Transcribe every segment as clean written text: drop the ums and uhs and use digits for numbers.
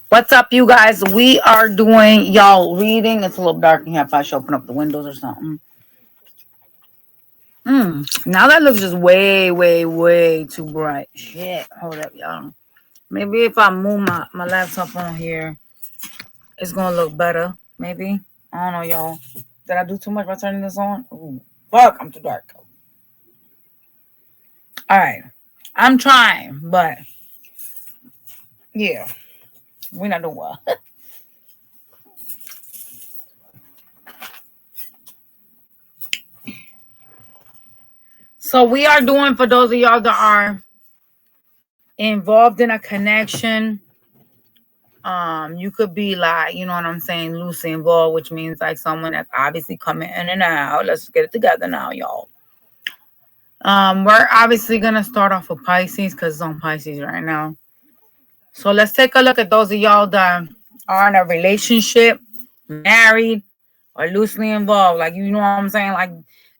What's up, you guys? We are doing y'all reading. It's a little dark in here. If I should open up the windows or something. Now that looks just way too bright. Shit. Hold up, y'all. Maybe if I move my laptop on here, it's gonna look better. Maybe. I don't know, y'all. Did I do too much by turning this on? Ooh, fuck, I'm too dark. Alright. I'm trying, but yeah. We're not doing well. So we are doing, for those of y'all that are involved in a connection, you could be like, you know what I'm saying, loosely involved, which means like someone that's obviously coming in and out. Let's get it together now, y'all. We're obviously gonna start off with Pisces because it's on Pisces right now. So let's take a look at those of y'all that are in a relationship, married, or loosely involved. Like, you know what I'm saying? Like,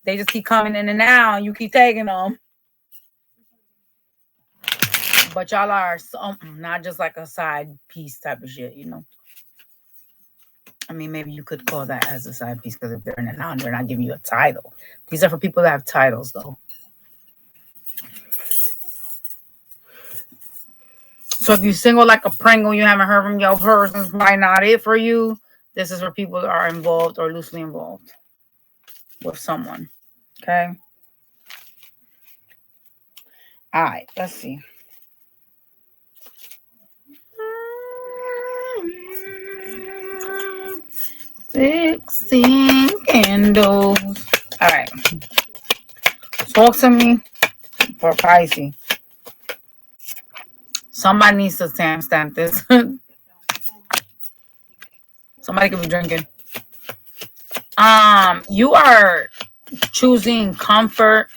they just keep coming in and out, and you keep taking them. But y'all are not just like a side piece type of shit, you know? I mean, maybe you could call that as a side piece because if they're in and out, they're not giving you a title. These are for people that have titles, though. So if you're single like a Pringle, you haven't heard from your person, it's probably not it for you. This is for people that are involved or loosely involved with someone. Okay? All right, let's see. 16 candles. All right. Talk to me for Pisces. Somebody needs to stamp this. Somebody could be drinking. You are choosing comfort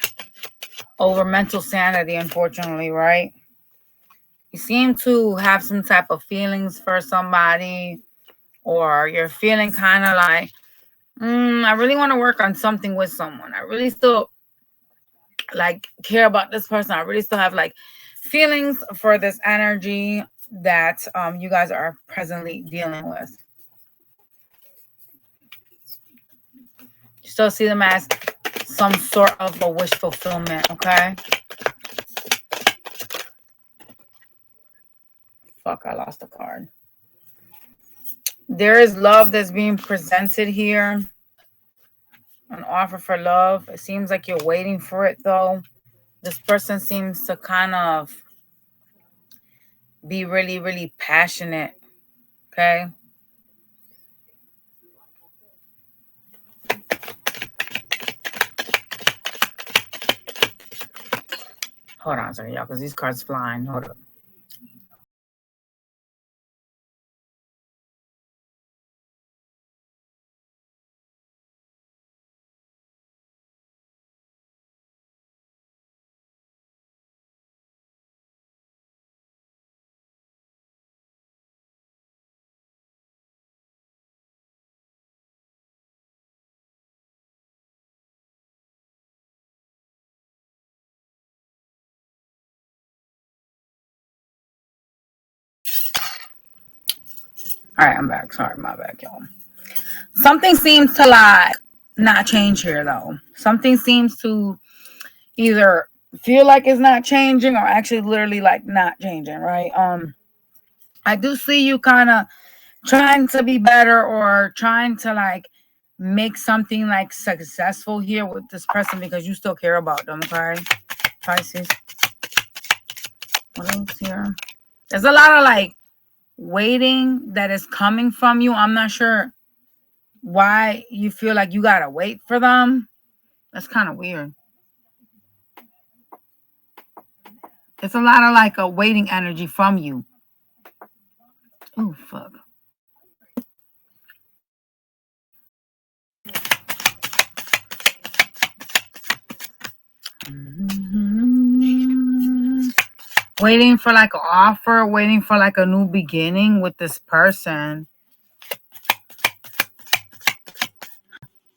over mental sanity, unfortunately, right? You seem to have some type of feelings for somebody, or you're feeling kind of like, I really want to work on something with someone. I really still like care about this person. I really still have like feelings for this energy that you guys are presently dealing with. You still see them as some sort of a wish fulfillment, okay? Fuck, I lost a card. There is love that's being presented here. An offer for love. It seems like you're waiting for it, though. This person seems to kind of be really passionate, okay? Hold on a second, y'all, because these cards flying. Hold up. All right, I'm back. Sorry, my bad, y'all. Something seems to like not change here, though. Something seems to either feel like it's not changing or actually literally like not changing, right? I do see you kind of trying to be better or trying to like make something like successful here with this person because you still care about them, okay? Pisces. What else here? There's a lot of like waiting that is coming from you. I'm not sure why you feel like you gotta wait for them. That's kind of weird. It's a lot of like a waiting energy from you. Oh, fuck. Waiting for like an offer, waiting for like a new beginning with this person.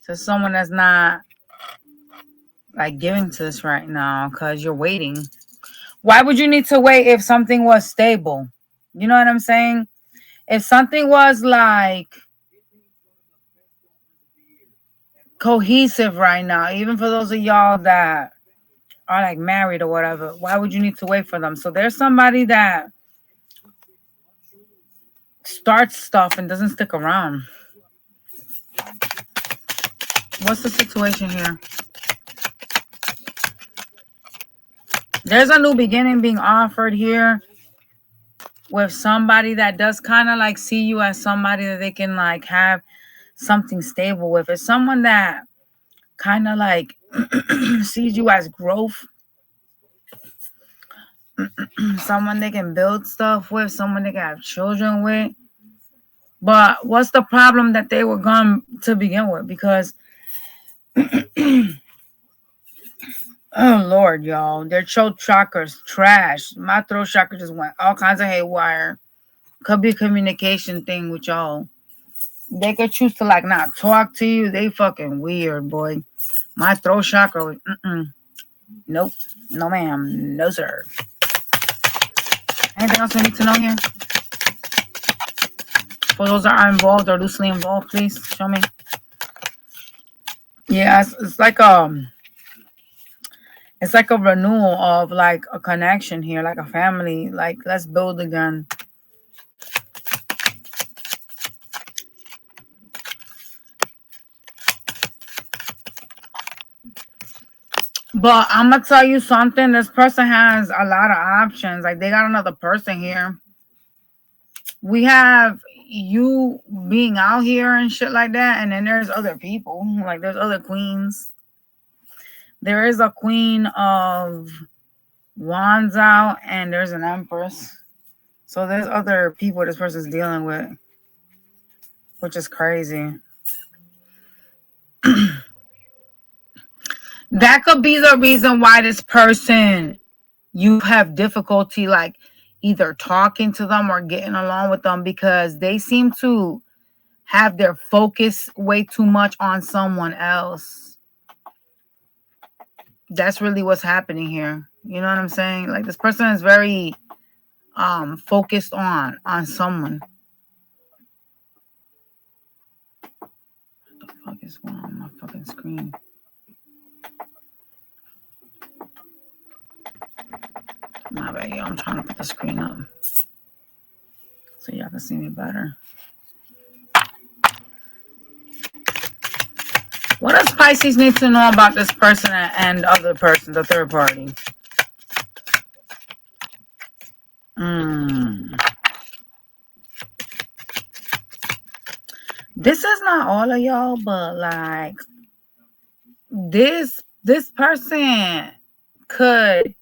So someone that's not like giving to this right now because you're waiting. Why would you need to wait if something was stable? You know what I'm saying? If something was like cohesive right now, even for those of y'all that are like married or whatever, why would you need to wait for them? So there's somebody that starts stuff and doesn't stick around. What's the situation here? There's a new beginning being offered here with somebody that does kind of like see you as somebody that they can like have something stable with. It's someone that kind of like sees you as growth. Someone they can build stuff with, someone they can have children with. But what's the problem that they were gone to begin with? Because oh Lord, y'all, their throat chakras trash. My throat chakra just went all kinds of haywire. Could be a communication thing with y'all. They could choose to like not talk to you. They fucking weird, boy. My throat chakra was nope. No ma'am. No sir. Anything else we need to know here? For those that are involved or loosely involved, please show me. Yeah, it's like a renewal of like a connection here, like a family. Like let's build again. But I'm gonna tell you something. This person has a lot of options. Like they got another person here. We have you being out here and shit like that, and then there's other people. Like there's other queens. There is a queen of wands out, and there's an empress. So there's other people this person's dealing with, which is crazy. That could be the reason why this person, you have difficulty like either talking to them or getting along with them, because they seem to have their focus way too much on someone else. That's really what's happening here. You know what I'm saying? Like this person is very focused on someone. What the fuck is going on my fucking screen? My bad, y'all. I'm trying to put the screen up so y'all can see me better. What does Pisces need to know about this person and other person, the third party? This is not all of y'all, but like this person could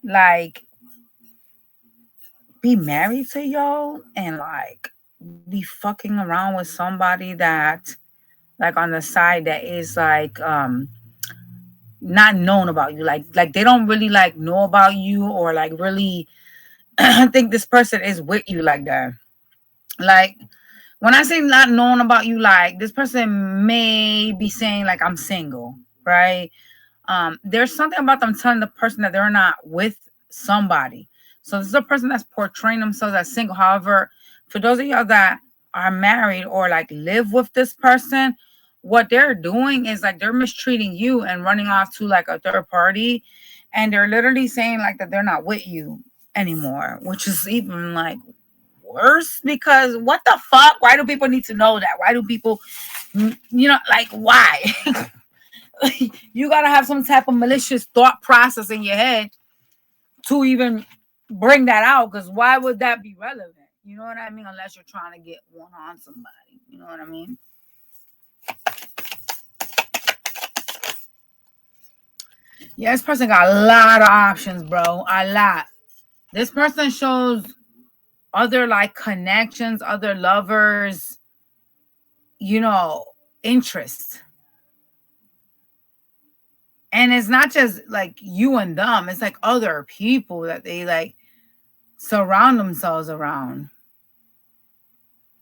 like be married to y'all and like be fucking around with somebody that like on the side that is like not known about you, like they don't really like know about you or like really think this person is with you like that. Like when I say not known about you, like this person may be saying like I'm single, right? There's something about them telling the person that they're not with somebody. So this is a person that's portraying themselves as single. However, for those of y'all that are married or like live with this person, what they're doing is like they're mistreating you and running off to like a third party, and they're literally saying like that they're not with you anymore, which is even like worse, because what the fuck? Why do people need to know that? Why do people, you know, like why? You gotta have some type of malicious thought process in your head to even bring that out, because why would that be relevant? You know what I mean? Unless you're trying to get one on somebody. You know what I mean? Yeah, this person got a lot of options, bro. A lot. This person shows other like connections, other lovers, you know, interests. And it's not just like you and them, it's like other people that they like surround themselves around.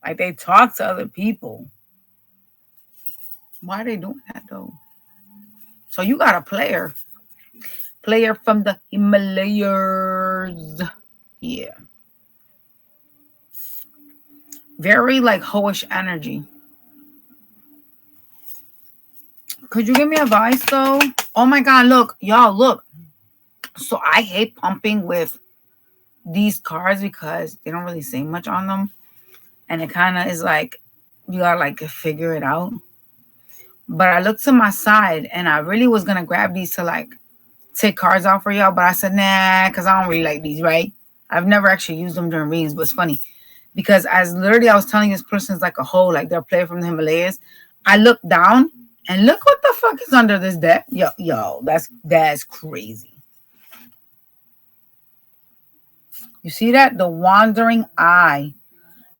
Like they talk to other people. Why are they doing that though? So you got a player from the Himalayas. Yeah. Very like hoish energy. Could you give me advice though? Oh my God, look, y'all, look. So I hate pumping with these cards because they don't really say much on them. And it kind of is like, you gotta like figure it out. But I looked to my side and I really was gonna grab these to like take cards off for y'all, but I said nah, because I don't really like these, right? I've never actually used them during readings, but it's funny because as literally I was telling this person's like a whole, like they're a player from the Himalayas. I looked down and look what the fuck is under this deck. Yo, that's crazy. You see that? The wandering eye.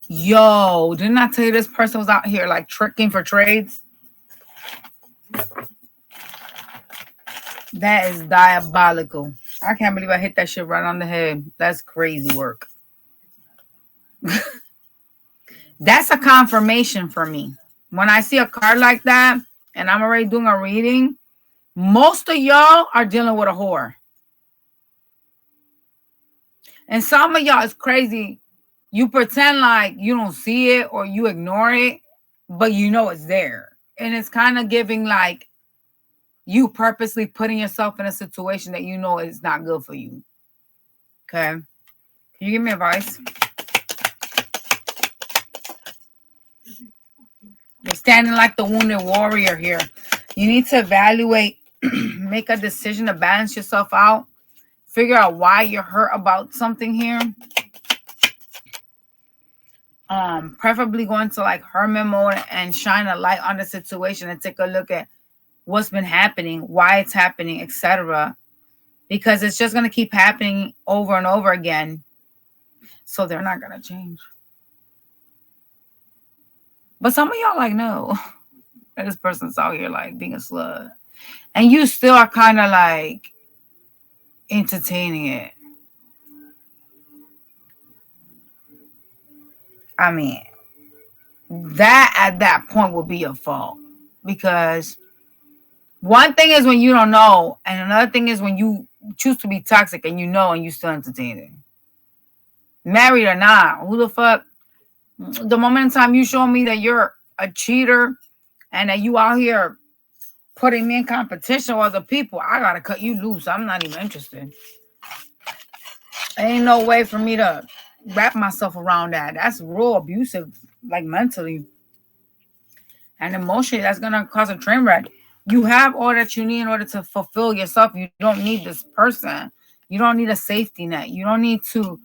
Yo, didn't I tell you this person was out here like tricking for trades? That is diabolical. I can't believe I hit that shit right on the head. That's crazy work. That's a confirmation for me. When I see a card like that and I'm already doing a reading, most of y'all are dealing with a whore. And some of y'all is crazy. You pretend like you don't see it or you ignore it, but you know it's there. And it's kind of giving like you purposely putting yourself in a situation that you know is not good for you. Okay. Can you give me advice? You're standing like the wounded warrior here. You need to evaluate, make a decision to balance yourself out. Figure out why you're hurt about something here. Preferably go into like hermit mode and shine a light on the situation and take a look at what's been happening, why it's happening, etc. Because it's just going to keep happening over and over again. So they're not going to change. But some of y'all like, no, this person's out here like being a slut. And you still are kind of like entertaining it. I mean, that at that point will be your fault. Because one thing is when you don't know, and another thing is when you choose to be toxic and you know and you still entertain it. Married or not, who the fuck? The moment in time you show me that you're a cheater and that you out here putting me in competition with other people, I gotta cut you loose. I'm not even interested. Ain't no way for me to wrap myself around that. That's real abusive, like mentally and emotionally. That's gonna cause a train wreck. You have all that you need in order to fulfill yourself. You don't need this person. You don't need a safety net. You don't need to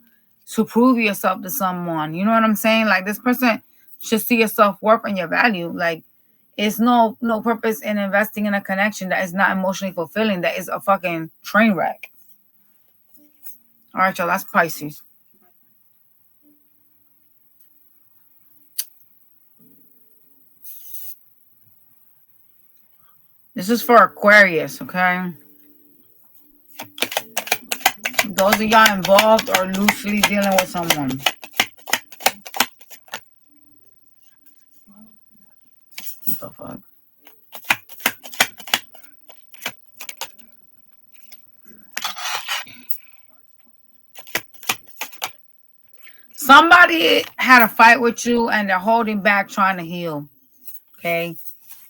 prove yourself to someone. You know what I'm saying? Like this person should see your self-worth and your value. Like it's no purpose in investing in a connection that is not emotionally fulfilling. That is a fucking train wreck. All right, y'all. That's Pisces. This is for Aquarius, okay? Those of y'all involved or loosely dealing with someone. What the fuck? Somebody had a fight with you and they're holding back trying to heal. Okay?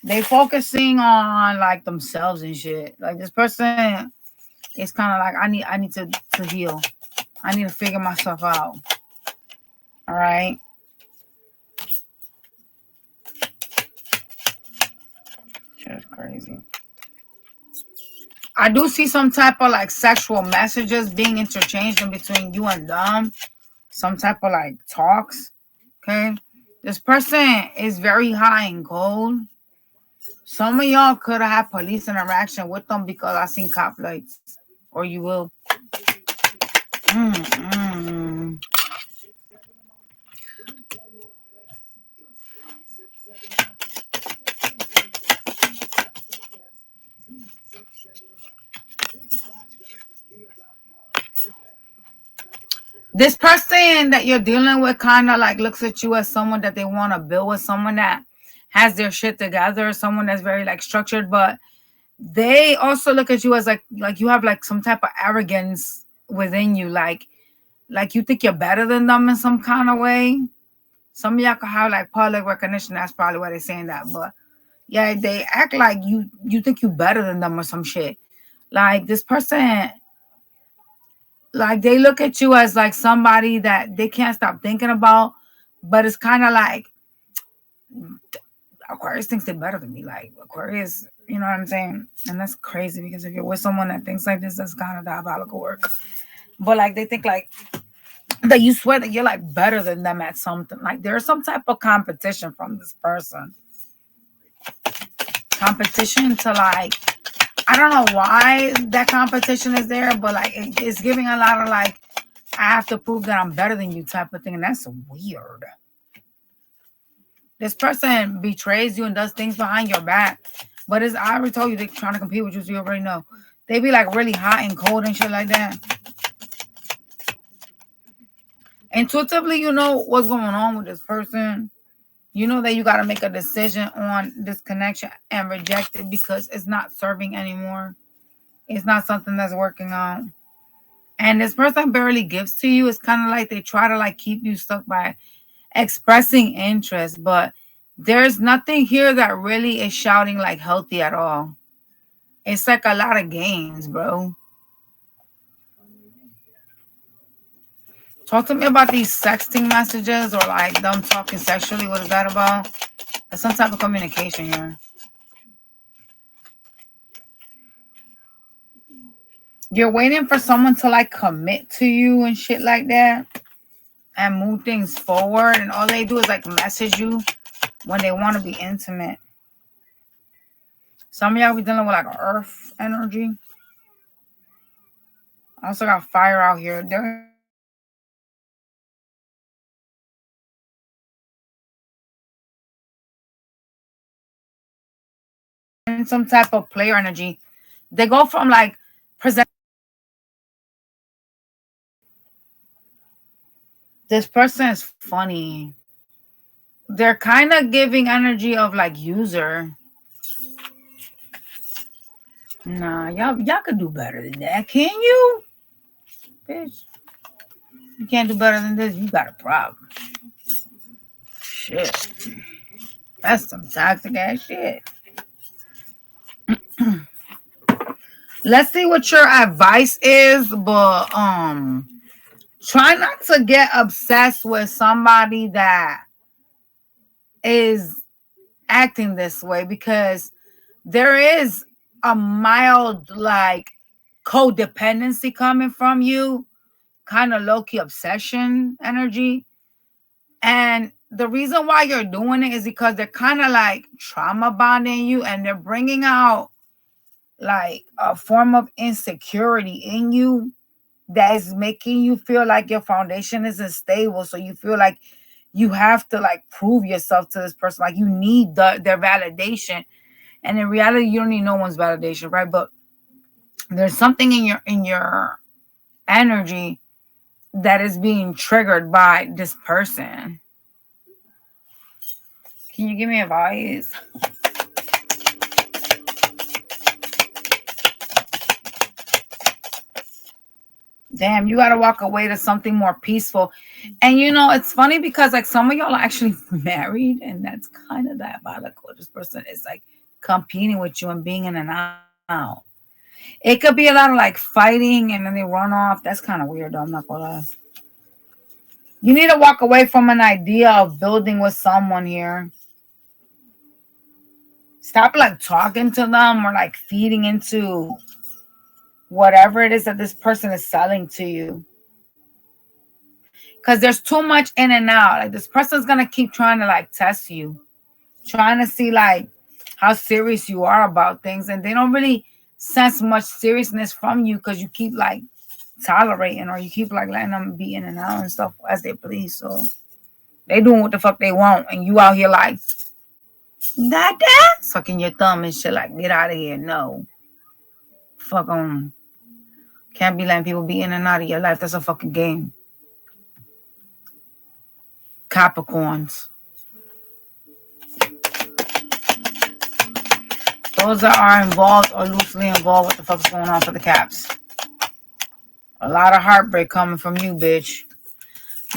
They focusing on like themselves and shit. Like this person is kind of like, I need to heal. I need to figure myself out. All right. Shit's crazy. I do see some type of like sexual messages being interchanged in between you and them. Some type of like talks. Okay. This person is very high in gold. Some of y'all could have had police interaction with them because I seen cop lights. Or you will. This person that you're dealing with kind of like looks at you as someone that they want to build with, someone that has their shit together, someone that's very like structured, but they also look at you as like you have like some type of arrogance within you, like you think you're better than them in some kind of way. Some of y'all can have like public recognition. That's probably why they're saying that. But yeah, they act like you think you better than them or some shit. Like this person, like they look at you as like somebody that they can't stop thinking about. But it's kind of like Aquarius thinks they're better than me. Like Aquarius, you know what I'm saying? And that's crazy because if you're with someone that thinks like this, that's kind of diabolical work. But like they think like that you swear that you're like better than them at something. Like there's some type of competition from this person. Competition to like, I don't know why that competition is there, but like it's giving a lot of like, I have to prove that I'm better than you type of thing. And that's weird. This person betrays you and does things behind your back. But as I already told you, they're trying to compete with you, so you already know. They be like really hot and cold and shit like that. Intuitively, you know what's going on with this person. You know that you got to make a decision on this connection and reject it because it's not serving anymore. It's not something that's working out. And this person barely gives to you. It's kind of like they try to like keep you stuck by expressing interest, but there's nothing here that really is shouting like healthy at all. It's like a lot of games, bro. Talk to me about these sexting messages or like them talking sexually. What is that about? There's some type of communication here. You're waiting for someone to like commit to you and shit like that and move things forward, and all they do is like message you when they want to be intimate. Some of y'all be dealing with like earth energy. I also got fire out here. They're in some type of player energy. They go from like present. This person is funny. They're kind of giving energy of like user. Nah, y'all could do better than that. Can you? Bitch. You can't do better than this. You got a problem. Shit. That's some toxic ass shit. Let's see what your advice is, but try not to get obsessed with somebody that is acting this way because there is a mild like codependency coming from you, kind of low-key obsession energy. And the reason why you're doing it is because they're kind of like trauma bonding you and they're bringing out like a form of insecurity in you that is making you feel like your foundation isn't stable. So you feel like you have to like prove yourself to this person. Like you need their validation. And in reality, you don't need no one's validation, right? But there's something in your energy that is being triggered by this person. Can you give me advice? Damn, you got to walk away to something more peaceful. And you know, it's funny because like some of y'all are actually married and that's kind of diabolical. This person is like competing with you and being in and out. It could be a lot of like fighting and then they run off. That's kind of weird though, I'm not gonna lie. You need to walk away from an idea of building with someone here. Stop like talking to them or like feeding into whatever it is that this person is selling to you. Because there's too much in and out. Like this person's going to keep trying to like test you. Trying to see like how serious you are about things. And they don't really sense much seriousness from you because you keep like tolerating or you keep like letting them be in and out and stuff as they please. So they doing what the fuck they want. And you out here like, that sucking your thumb and shit like, get out of here. No. Fuck on. Can't be letting people be in and out of your life. That's a fucking game. Capricorns. Those that are involved or loosely involved, what the fuck's going on for the Caps? A lot of heartbreak coming from you, bitch.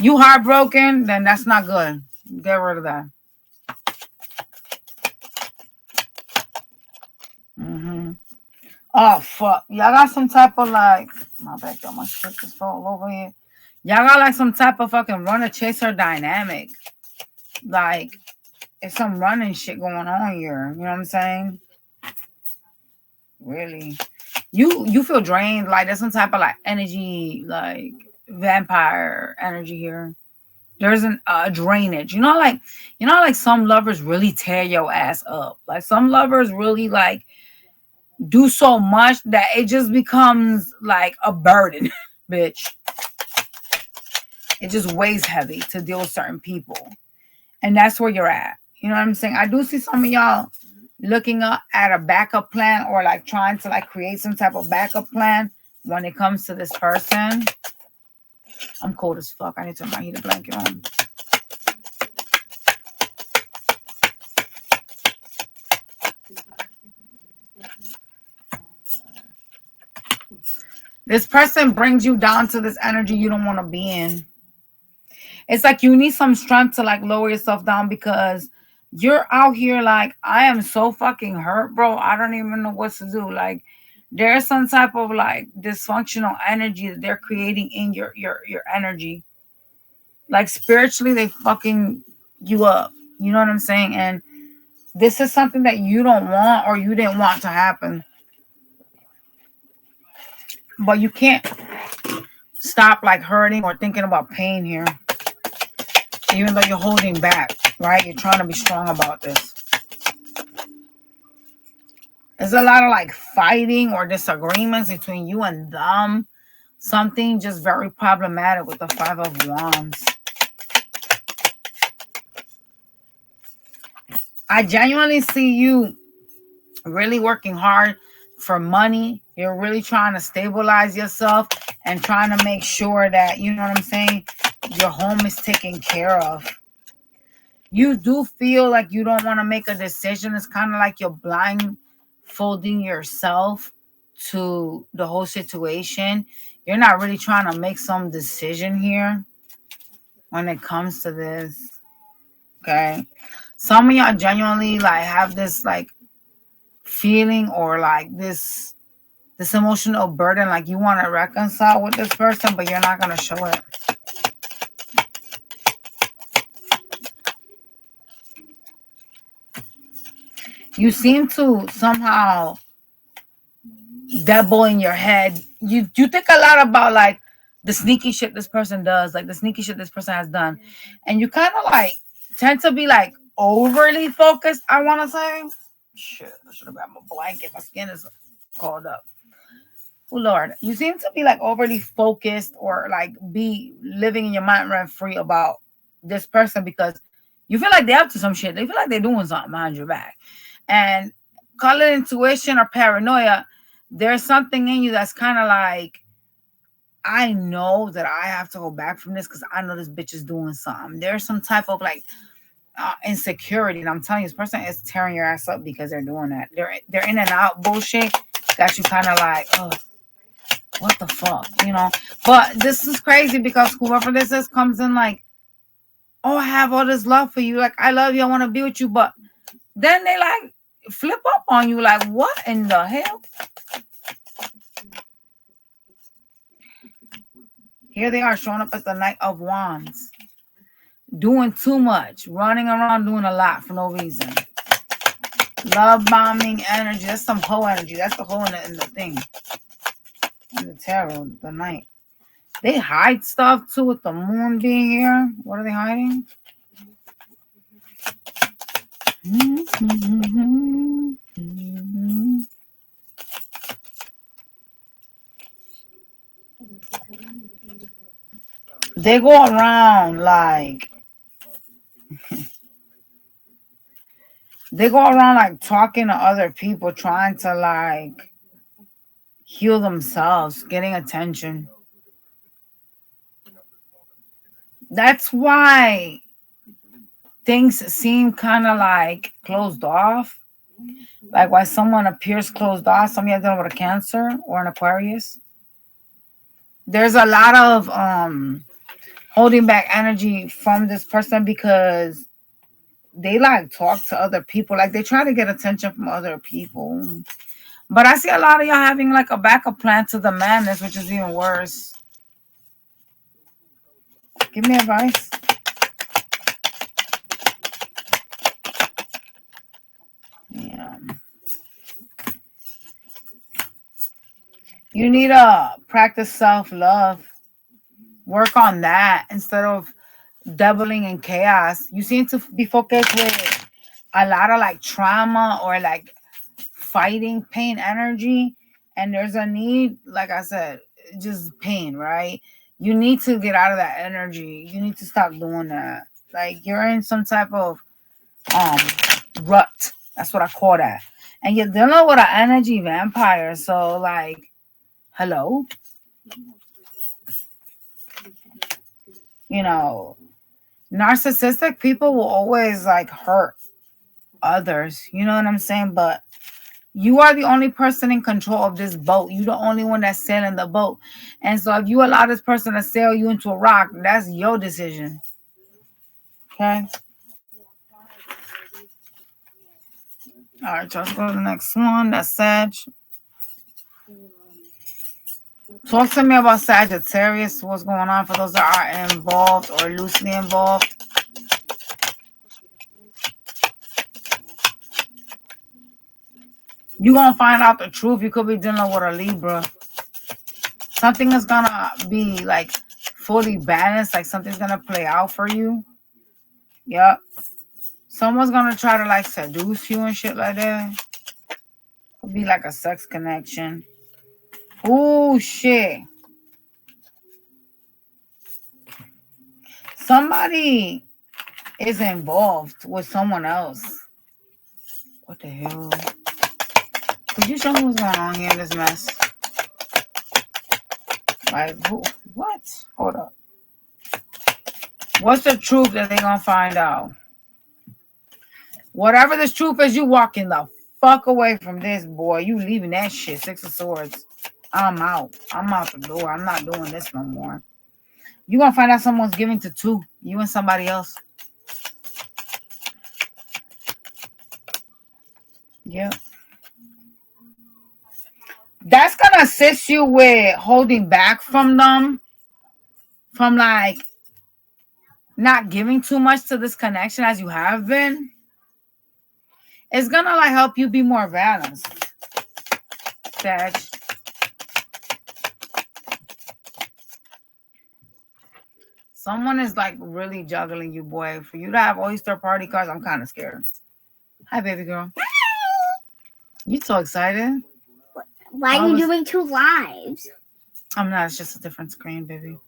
You heartbroken, then that's not good. Get rid of that. Oh fuck. Y'all got some type of like my bad, y'all, my shit just fall over here. Y'all got like some type of fucking runner chaser dynamic. Like it's some running shit going on here. You know what I'm saying? Really. You feel drained, like there's some type of like energy, like vampire energy here. There's an drainage. Like some lovers really tear your ass up. Like some lovers really like do so much that it just becomes like a burden, bitch. It just weighs heavy to deal with certain people. And that's where you're at. You know what I'm saying? I do see some of y'all looking up at a backup plan or like trying to like create some type of backup plan when it comes to this person. I'm cold as fuck. I need to turn my heater blanket on. This person brings you down to this energy you don't want to be in. It's like you need some strength to like lower yourself down because you're out here like, I am so fucking hurt, bro. I don't even know what to do. Like there's some type of like dysfunctional energy that they're creating in your energy. Like spiritually, they fucking you up. You know what I'm saying? And this is something that you don't want or you didn't want to happen. But you can't stop like hurting or thinking about pain here. Even though you're holding back, right? You're trying to be strong about this. There's a lot of like fighting or disagreements between you and them. Something just very problematic with the Five of Wands. I genuinely see you really working hard for money. You're really trying to stabilize yourself and trying to make sure that, you know what I'm saying, your home is taken care of. You do feel like you don't want to make a decision. It's kind of like you're blindfolding yourself to the whole situation. You're not really trying to make some decision here when it comes to this. Okay. Some of y'all genuinely like have this like feeling or like this emotional burden, like you want to reconcile with this person, but you're not going to show it. You seem to somehow dabble in your head. You think a lot about like the sneaky shit this person does, like the sneaky shit this person has done. And you kind of like tend to be like overly focused, I want to say. Shit, I should have grabbed my blanket. My skin is called up. Oh, Lord. You seem to be like overly focused or like be living in your mind rent free about this person because you feel like they're up to some shit. They feel like they're doing something behind your back. And call it intuition or paranoia. There's something in you that's kind of like, I know that I have to go back from this because I know this bitch is doing something. There's some type of like insecurity. And I'm telling you, this person is tearing your ass up because they're doing that. They're in and out bullshit. Got you kind of like, oh, what the fuck, you know? But this is crazy because whoever this is comes in like, oh, I have all this love for you. Like, I love you. I want to be with you. But then they like flip up on you. Like, what in the hell? Here they are showing up as the Knight of Wands. Doing too much. Running around doing a lot for no reason. Love bombing energy. That's some hoe energy. That's the hoe in the thing. In the tarot, the Knight. They hide stuff too with the moon being here. What are they hiding? They go around like talking to other people, trying to like heal themselves, getting attention. That's why things seem kind of like closed off. Like why someone appears closed off. Some of you have dealing with a Cancer or an Aquarius. There's a lot of holding back energy from this person because they like talk to other people. Like they try to get attention from other people. But I see a lot of y'all having like a backup plan to the madness, which is even worse. Give me advice. Yeah. You need to practice self-love. Work on that instead of doubling in chaos. You seem to be focused with a lot of like trauma or like fighting pain energy. And there's a need, like I said, just pain, right? You need to get out of that energy. You need to stop doing that. Like you're in some type of um rut. That's what I call that. And you're dealing with an energy vampire. So like, hello, you know, narcissistic people will always like hurt others. You know what I'm saying? But you are the only person in control of this boat. You're the only one that's sailing the boat. And so if you allow this person to sail you into a rock, that's your decision. Okay. All right, let's go to the next one. That's Sag. Talk to me about Sagittarius. What's going on for those that are involved or loosely involved? You're going to find out the truth. You could be dealing with a Libra. Something is going to be like fully balanced. Like something's going to play out for you. Yep. Someone's going to try to like seduce you and shit like that. Could be like a sex connection. Oh, shit. Somebody is involved with someone else. What the hell? Could you show me what's going on here in this mess? Like, who? What? Hold up. What's the truth that they're going to find out? Whatever this truth is, you walking the fuck away from this, boy. You leaving that shit. Six of Swords. I'm out. I'm out the door. I'm not doing this no more. You're going to find out someone's giving to two. You and somebody else. Yep. That's going to assist you with holding back from them. From like not giving too much to this connection as you have been. It's going to like help you be more balanced. Sag. Someone is like really juggling you, boy. For you to have oyster party cards, I'm kind of scared. Hi, baby girl. You so excited? Why are you doing 2 lives? I'm not. It's just a different screen, baby.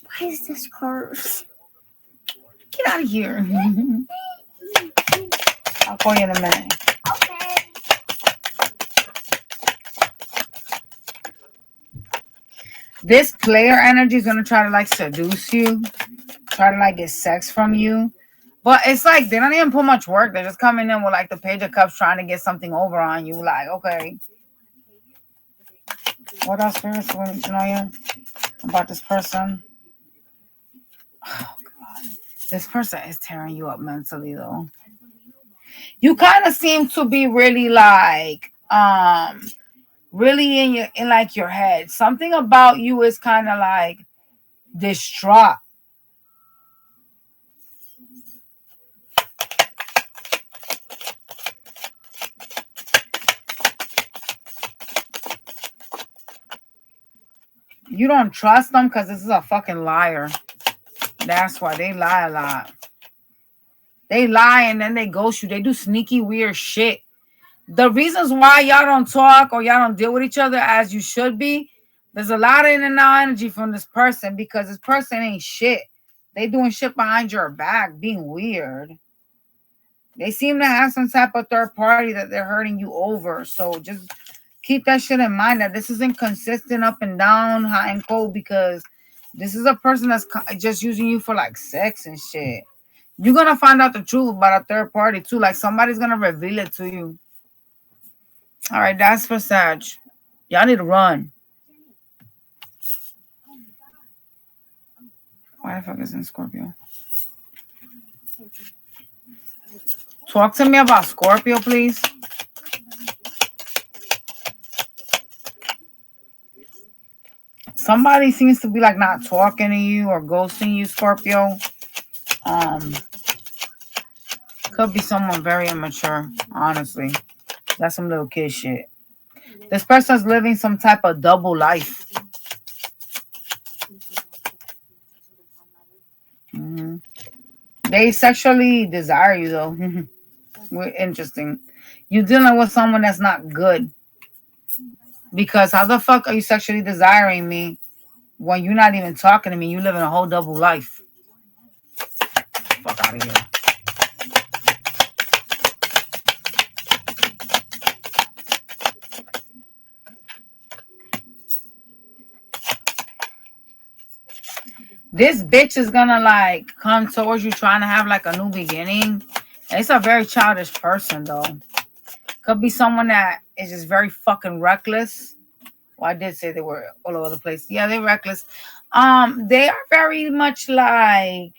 Why is this cursed? Get out of here. I'll call you in a minute. Okay. This player energy is going to try to like seduce you. Try to like get sex from you. But it's like they don't even put much work. They're just coming in with like the Page of Cups trying to get something over on you. Like, okay. What else, Spirits? What need to know you about this person? Oh, God. This person is tearing you up mentally, though. You kind of seem to be really like, really in like your head. Something about you is kind of like distraught. You don't trust them because this is a fucking liar. That's why they lie a lot. They lie and then they ghost you. They do sneaky, weird shit. The reasons why y'all don't talk or y'all don't deal with each other as you should be, there's a lot of in and out energy from this person because this person ain't shit. They doing shit behind your back, being weird. They seem to have some type of third party that they're hurting you over. So just keep that shit in mind that this isn't consistent up and down, hot and cold, because this is a person that's just using you for like sex and shit. You're going to find out the truth about a third party too. Like somebody's going to reveal it to you. All right, that's for Sag. Y'all need to run. Why the fuck is in Scorpio? Talk to me about Scorpio, please. Somebody seems to be like not talking to you or ghosting you, Scorpio. Could be someone very immature, honestly. That's some little kid shit. This person's living some type of double life. Mm-hmm. They sexually desire you, though. We're interesting. You're dealing with someone that's not good. Because how the fuck are you sexually desiring me when you're not even talking to me? You live in a whole double life. Fuck out of here. This bitch is gonna like come towards you trying to have like a new beginning. It's a very childish person though. Could be someone that is just very fucking reckless. Well, I did say they were all over the place. Yeah, they're reckless. They are very much like,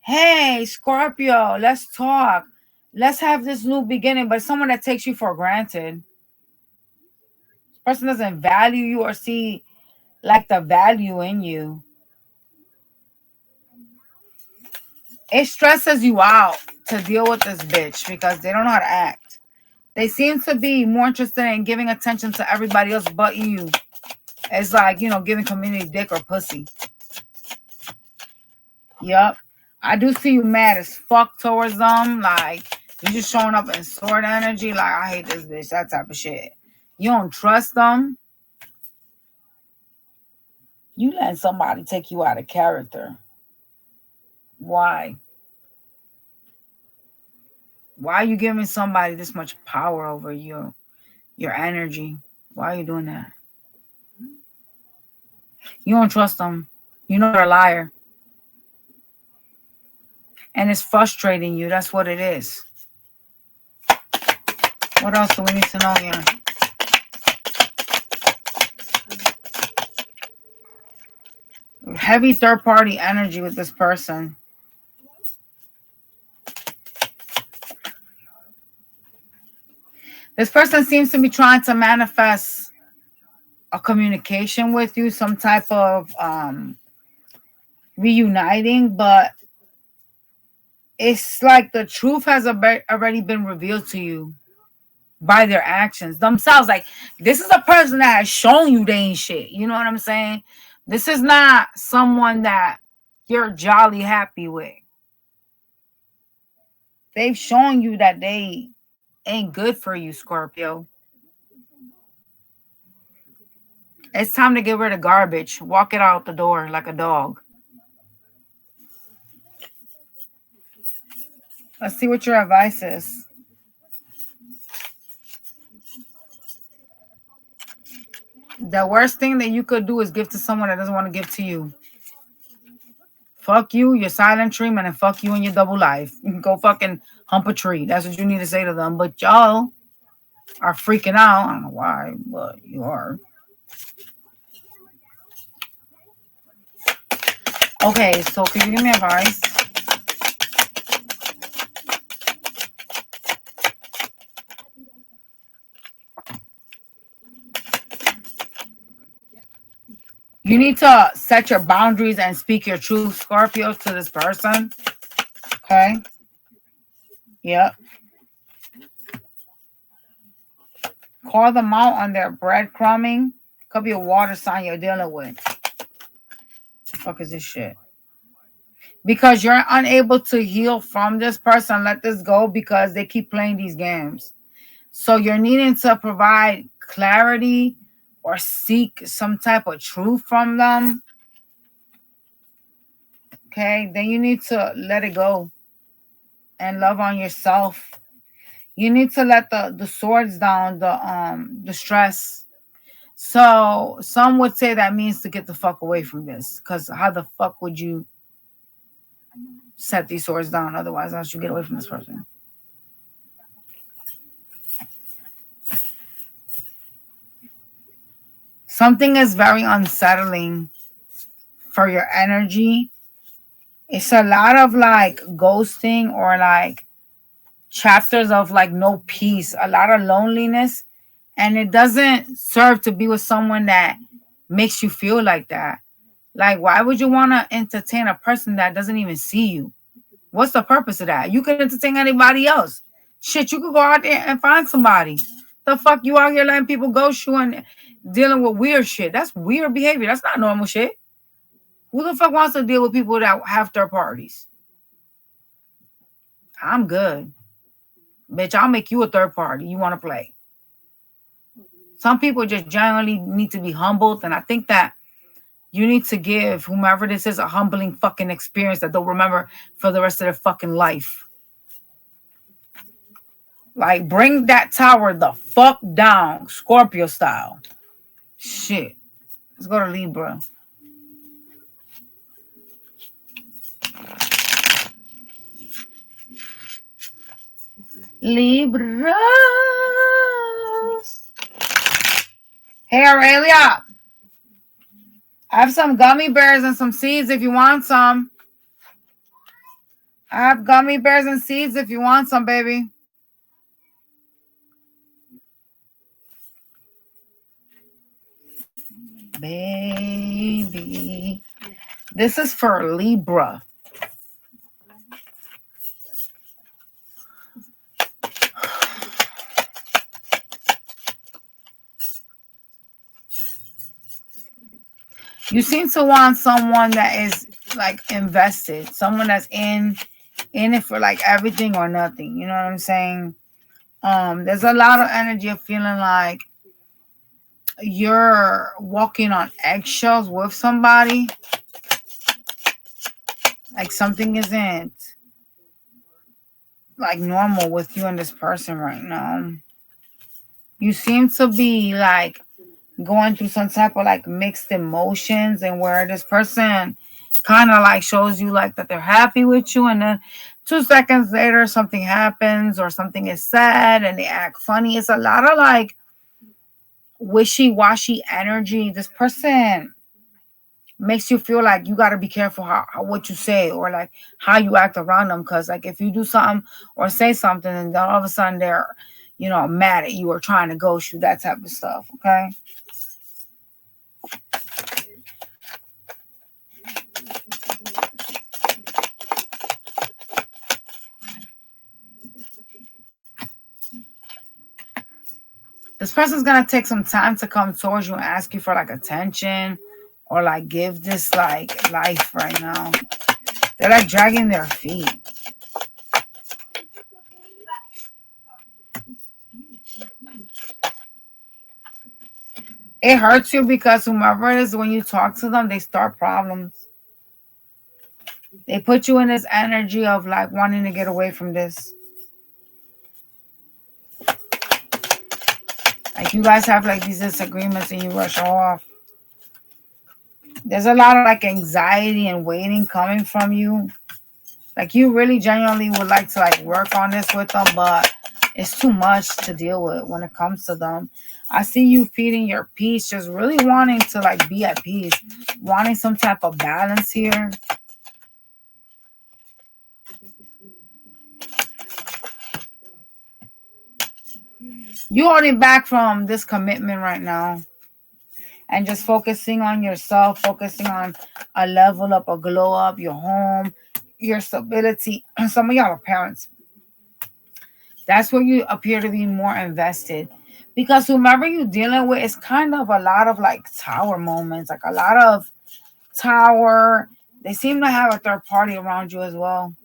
hey, Scorpio, let's talk. Let's have this new beginning. But someone that takes you for granted. This person doesn't value you or see like the value in you. It stresses you out to deal with this bitch because they don't know how to act. They seem to be more interested in giving attention to everybody else but you. It's like, you know, giving community dick or pussy. Yep. I do see you mad as fuck towards them. Like, you just showing up in sword energy. Like, I hate this bitch. That type of shit. You don't trust them. You let somebody take you out of character. Why? Why are you giving somebody this much power over your energy? Why are you doing that? You don't trust them. You know they're a liar. And it's frustrating you. That's what it is. What else do we need to know here? Heavy third-party energy with this person. This person seems to be trying to manifest a communication with you, some type of reuniting, but it's like the truth has already been revealed to you by their actions themselves. Like, this is a person that has shown you they ain't shit. You know what I'm saying? This is not someone that you're jolly happy with. They've shown you that they ain't good for you, Scorpio. It's time to get rid of garbage. Walk it out the door like a dog. Let's see what your advice is. The worst thing that you could do is give to someone that doesn't want to give to you. Fuck you, your silent treatment, and fuck you and your double life. You can go fucking hump a tree. That's what you need to say to them. But y'all are freaking out. I don't know why, but you are. Okay, so can you give me advice? You need to set your boundaries and speak your truth, Scorpio, to this person. Okay? Yep. Call them out on their breadcrumbing. Could be a water sign you're dealing with. What the fuck is this shit? Because you're unable to heal from this person, let this go because they keep playing these games. So you're needing to provide clarity or seek some type of truth from them. Okay, then you need to let it go and love on yourself. You need to let the swords down, the stress. So some would say that means to get the fuck away from this. Because how the fuck would you set these swords down otherwise? How should you get away from this person? Something is very unsettling for your energy. It's a lot of like ghosting or like chapters of like no peace, a lot of loneliness. And it doesn't serve to be with someone that makes you feel like that. Like, why would you want to entertain a person that doesn't even see you? What's the purpose of that? You can entertain anybody else. Shit, you could go out there and find somebody. The fuck you out here letting people ghost you and dealing with weird shit? That's weird behavior. That's not normal shit. Who the fuck wants to deal with people that have third parties? I'm good. Bitch, I'll make you a third party. You want to play. Some people just generally need to be humbled. And I think that you need to give whomever this is a humbling fucking experience that they'll remember for the rest of their fucking life. Like, bring that tower the fuck down, Scorpio style. Shit. Let's go to Libra. Libra. Hey, Aurelia. I have some gummy bears and some seeds if you want some. I have gummy bears and seeds if you want some, baby. Baby. This is for Libra. You seem to want someone that is like invested, someone that's in it for like everything or nothing. You know what I'm saying? There's a lot of energy of feeling like you're walking on eggshells with somebody. Like something isn't like normal with you and this person right now. You seem to be like going through some type of like mixed emotions, and where this person kind of like shows you like that they're happy with you, and then 2 seconds later something happens or something is said and they act funny. It's a lot of like wishy-washy energy. This person makes you feel like you got to be careful how what you say or like how you act around them, because like if you do something or say something and then all of a sudden they're, you know, mad at you or trying to ghost you, that type of stuff. Okay. This person's gonna take some time to come towards you and ask you for like attention or like give this like life right now. They're like dragging their feet. It hurts you because whomever it is, when you talk to them, they start problems. They put you in this energy of like wanting to get away from this. Like you guys have like these disagreements and you rush off. There's a lot of like anxiety and waiting coming from you. Like you really genuinely would like to like work on this with them, but it's too much to deal with when it comes to them. I see you feeding your peace, just really wanting to like be at peace, wanting some type of balance here. You're holding back from this commitment right now and just focusing on yourself, focusing on a level up, a glow up, your home, your stability. Some of y'all are parents. That's where you appear to be more invested, because whomever you're dealing with is kind of a lot of like tower moments, like a lot of tower. They seem to have a third party around you as well.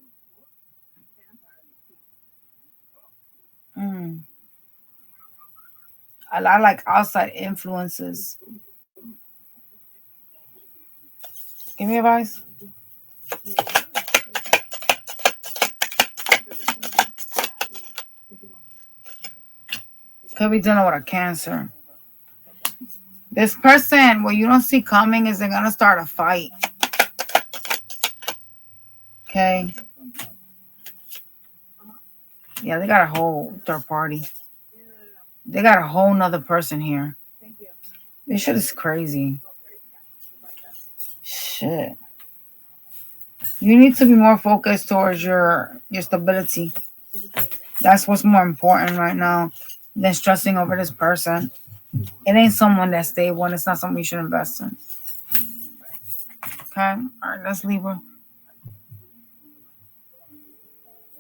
A lot of like outside influences. Give me advice. Could be dealing with a Cancer. This person, what you don't see coming is they're going to start a fight. Okay. Yeah, they got a whole third party. They got a whole nother person here. This shit is crazy. Shit. You need to be more focused towards your stability. That's what's more important right now than stressing over this person. It ain't someone that's stable, and it's not something you should invest in. Okay? All right, let's leave her.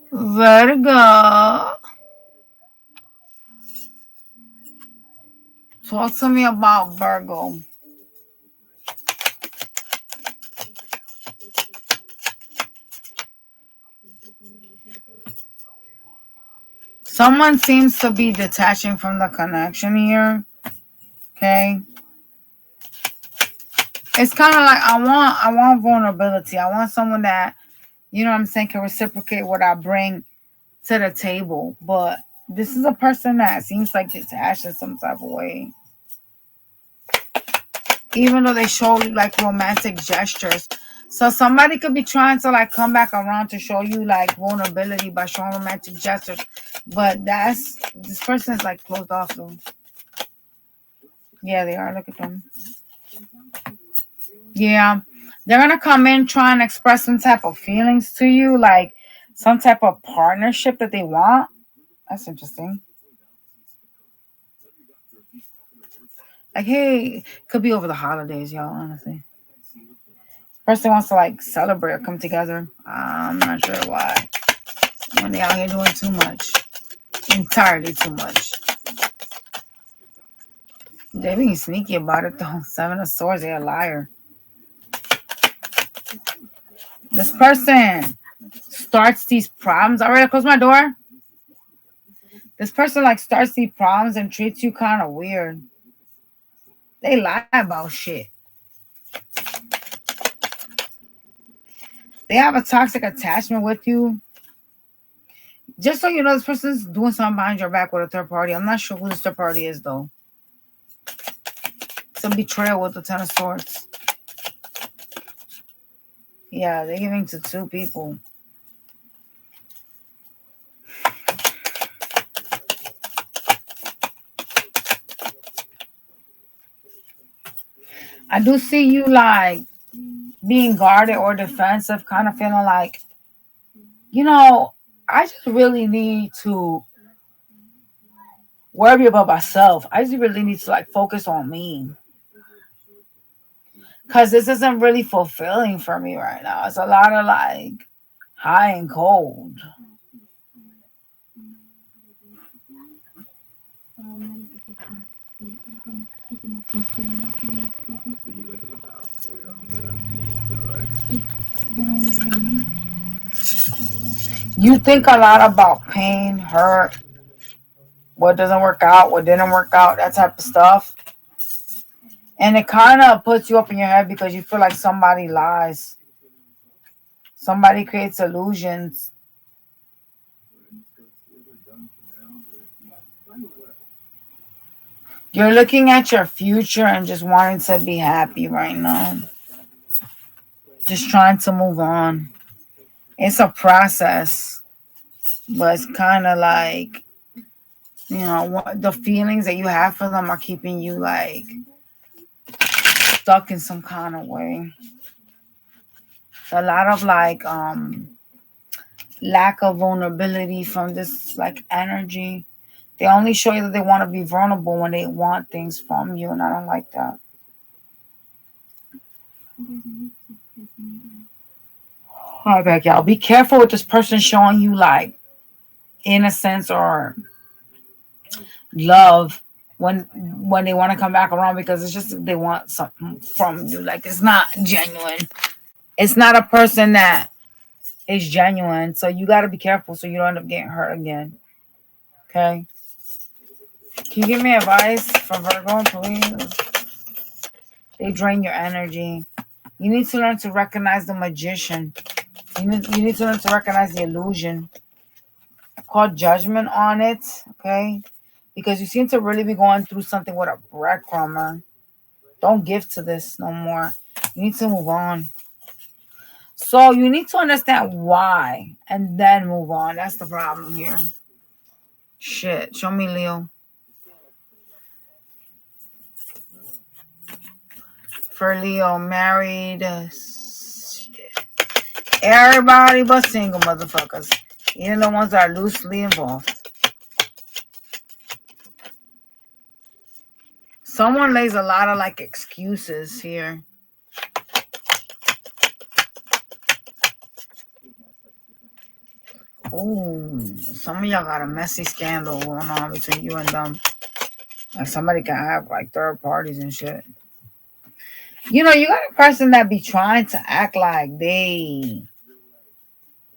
Virgo. Talk to me about Virgo. Someone seems to be detaching from the connection here. Okay. It's kind of like I want vulnerability. I want someone that, you know what I'm saying, can reciprocate what I bring to the table. But this is a person that seems like detached in some type of way. Even though they show like romantic gestures. So somebody could be trying to like come back around to show you like vulnerability by showing romantic gestures. But this person is like closed off though. Yeah, they are. Look at them. Yeah. They're going to come in trying to express some type of feelings to you, like some type of partnership that they want. That's interesting. Like, hey, could be over the holidays, y'all, honestly. Person wants to like celebrate or come together. I'm not sure why. When they out here doing too much. Entirely too much. They're being sneaky about it though. Seven of Swords, they're a liar. This person starts these problems. All right, I close my door. This person like starts these problems and treats you kind of weird. They lie about shit. They have a toxic attachment with you. Just so you know, this person's doing something behind your back with a third party. I'm not sure who this third party is, though. Some betrayal with the Ten of Swords. Yeah, they're giving to two people. I do see you like being guarded or defensive, kind of feeling like, you know, I just really need to worry about myself. I just really need to like focus on me. Because this isn't really fulfilling for me right now. It's a lot of like high and cold. You think a lot about pain, hurt, what doesn't work out, what didn't work out, that type of stuff. And it kind of puts you up in your head because you feel like somebody lies. Somebody creates illusions. You're looking at your future and just wanting to be happy right now. Just trying to move on. It's a process, but it's kind of like, you know, the feelings that you have for them are keeping you like stuck in some kind of way. A lot of like lack of vulnerability from this like energy. They only show you that they want to be vulnerable when they want things from you, and I don't like that. All right, back, y'all. Be careful with this person showing you like innocence or love when they want to come back around, because it's just they want something from you. Like, it's not genuine. It's not a person that is genuine. So you got to be careful so you don't end up getting hurt again. Okay. Can you give me advice for Virgo, please? They drain your energy. You need to learn to recognize the magician. You need to learn to recognize the illusion. Call judgment on it, okay? Because you seem to really be going through something with a breadcrumber. Don't give to this no more. You need to move on. So you need to understand why and then move on. That's the problem here. Shit. Show me, Leo. for Leo, married. Shit. Everybody but single motherfuckers. Even the ones that are loosely involved. Someone lays a lot of like excuses here. Ooh, some of y'all got a messy scandal going on between you and them. Like somebody can have like third parties and shit. You know, you got a person that be trying to act like they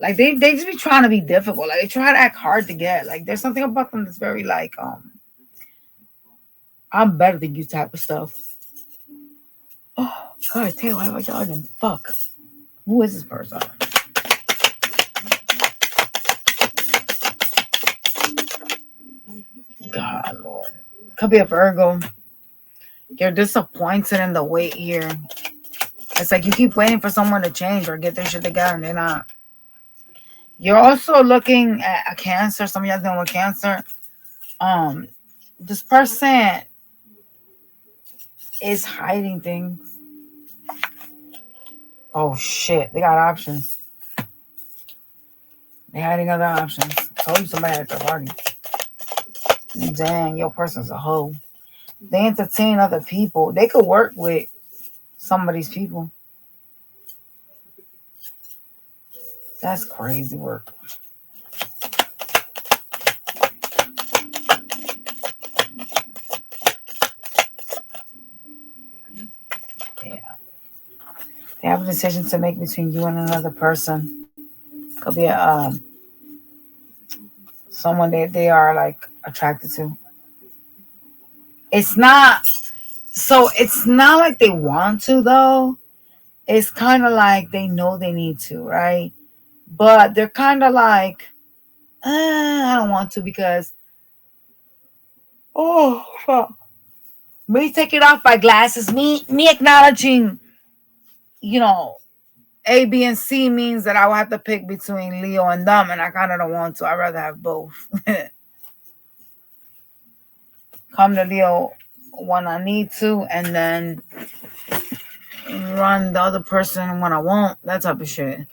just be trying to be difficult. Like they try to act hard to get. Like there's something about them that's very like I'm better than you type of stuff. Oh god, Taylor, why am I dodging? Fuck. Who is this person? God Lord. Could be a Virgo. You're disappointed in the wait here. It's like you keep waiting for someone to change or get their shit together and they're not. You're also looking at a Cancer. Some of y'all dealing with Cancer. This person is hiding things. Oh shit, they got options. They're hiding other options. I told you somebody at the party. Dang, your person's a hoe. They entertain other people. They could work with some of these people. That's crazy work. Yeah. They have a decision to make between you and another person. Could be a someone that they are like attracted to. It's not like they want to though. It's kind of like they know they need to, right? But they're kind of like, I don't want to because, oh, fuck. Me taking off my glasses, me acknowledging, you know, A, B, and C means that I will have to pick between Leo and them, and I kind of don't want to. I'd rather have both. Come to Leo when I need to, and then run the other person when I won't. That type of shit.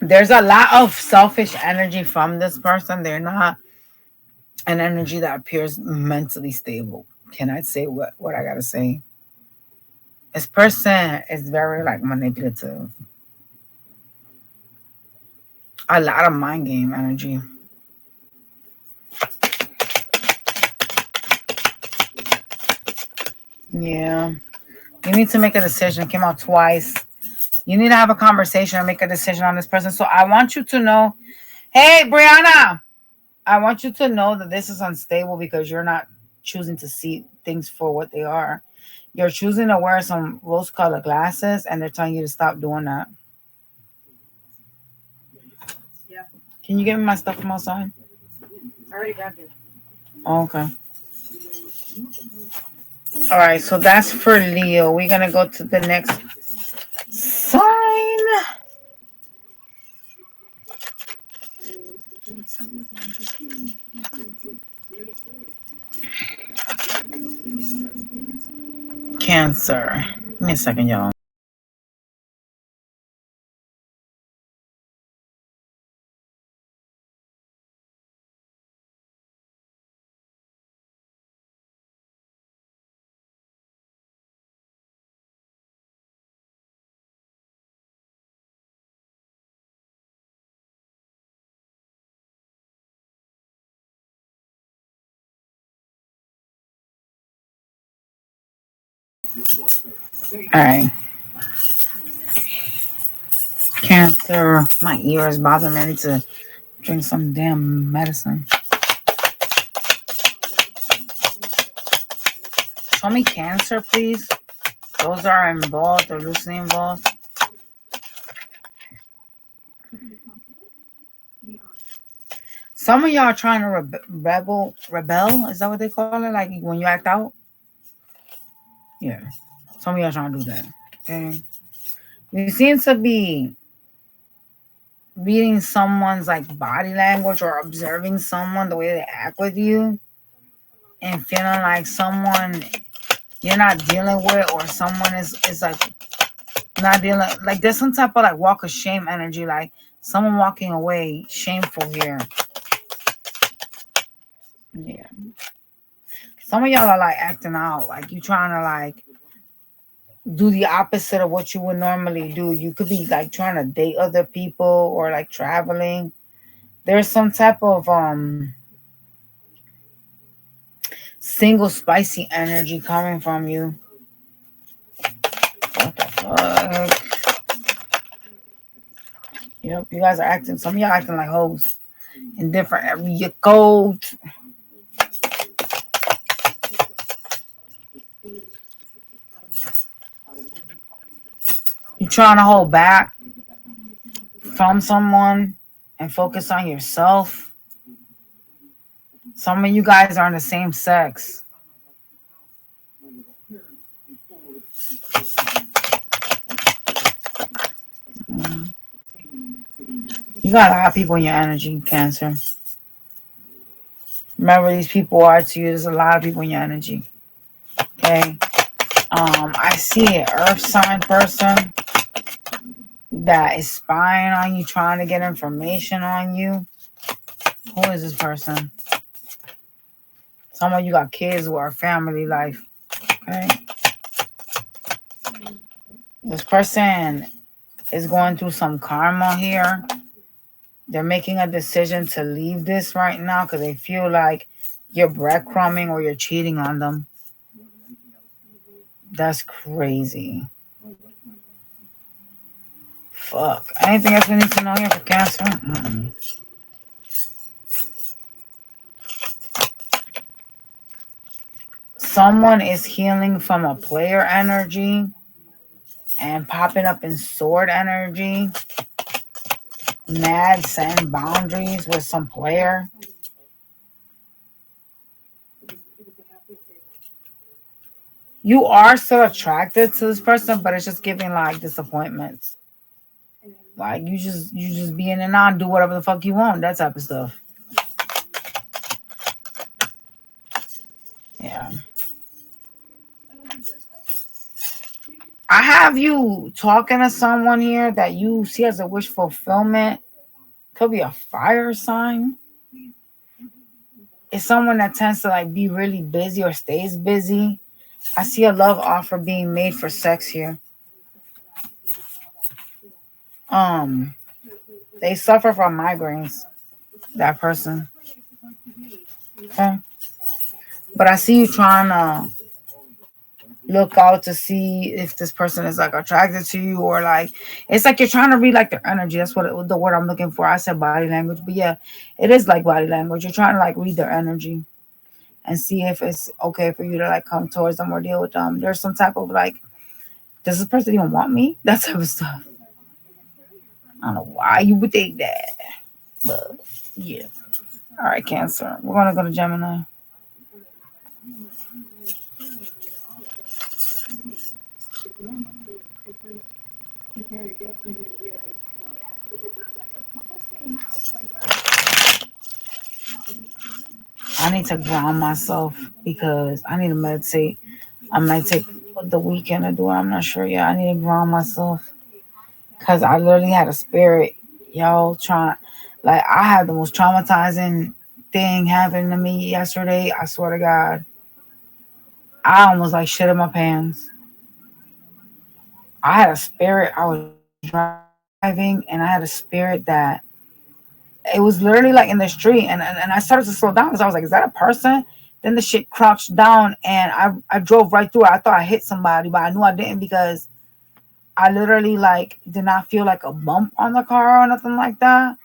There's a lot of selfish energy from this person. They're not an energy that appears mentally stable. Can I say what I gotta say? This person is very like manipulative. A lot of mind game energy. Yeah. You need to make a decision. Came out twice. You need to have a conversation and make a decision on this person. So I want you to know, hey, Brianna, I want you to know that this is unstable because you're not choosing to see things for what they are. You're choosing to wear some rose-colored glasses, and they're telling you to stop doing that. Yeah. Can you give me my stuff from outside? I already got it. Oh, okay. All right, so that's for Leo. We're going to go to the next sign. Cancer. Give me a second, y'all. All right. Cancer. My ears bother me. I need to drink some damn medicine. Show me Cancer, please. Those are involved or loosely involved. Some of y'all are trying to rebel. Is that what they call it? Like when you act out? Yeah. Some of y'all trying to do that. Okay. You seem to be reading someone's like body language or observing someone, the way they act with you. and feeling like someone you're not dealing with, or someone is like not dealing, like there's some type of like walk of shame energy, like someone walking away shameful here. Yeah. Some of y'all are like acting out, like you trying to like do the opposite of what you would normally do. You could be like trying to date other people or like traveling. There's some type of single spicy energy coming from you. What the fuck? Yep, you guys are acting, some of y'all acting like hoes in different area codes. You trying to hold back from someone and focus on yourself. Some of you guys are in the same sex. You got a lot of people in your energy, Cancer. Remember, these people are to you. There's a lot of people in your energy. Okay. I see an earth sign person that is spying on you, trying to get information on you. Who is this person? Some of you got kids or family life. Okay. This person is going through some karma here. They're making a decision to leave this right now because they feel like you're breadcrumbing or you're cheating on them. That's crazy. Fuck. Anything else we need to know here for Cancer? Someone is healing from a player energy and popping up in sword energy. Mad setting boundaries with some player. You are still attracted to this person, but it's just giving like disappointments. Like you just be in and out, do whatever the fuck you want, that type of stuff. Yeah. I have you talking to someone here that you see as a wish fulfillment. Could be a fire sign. It's someone that tends to like be really busy or stays busy. I see a love offer being made for sex here. They suffer from migraines. That person. Okay. But I see you trying to look out to see if this person is like attracted to you, or like it's like you're trying to read like their energy. That's what the word I'm looking for. I said body language, but yeah, it is like body language. You're trying to like read their energy and see if it's okay for you to like come towards them or deal with them. There's some type of like, does this person even want me? That type of stuff. I don't know why you would think that, but yeah. All right, Cancer. We're gonna go to Gemini. I need to ground myself because I need to meditate. I might take the weekend to do it. I'm not sure yet. I need to ground myself because I literally had a spirit, y'all, trying. Like, I had the most traumatizing thing happen to me yesterday. I swear to God. I almost like shit in my pants. I had a spirit. I was driving and I had a spirit that it was literally like in the street, and I started to slow down because I was like, is that a person? Then the shit crouched down and I drove right through it. I thought I hit somebody, but I knew I didn't because I literally like did not feel like a bump on the car or nothing like that.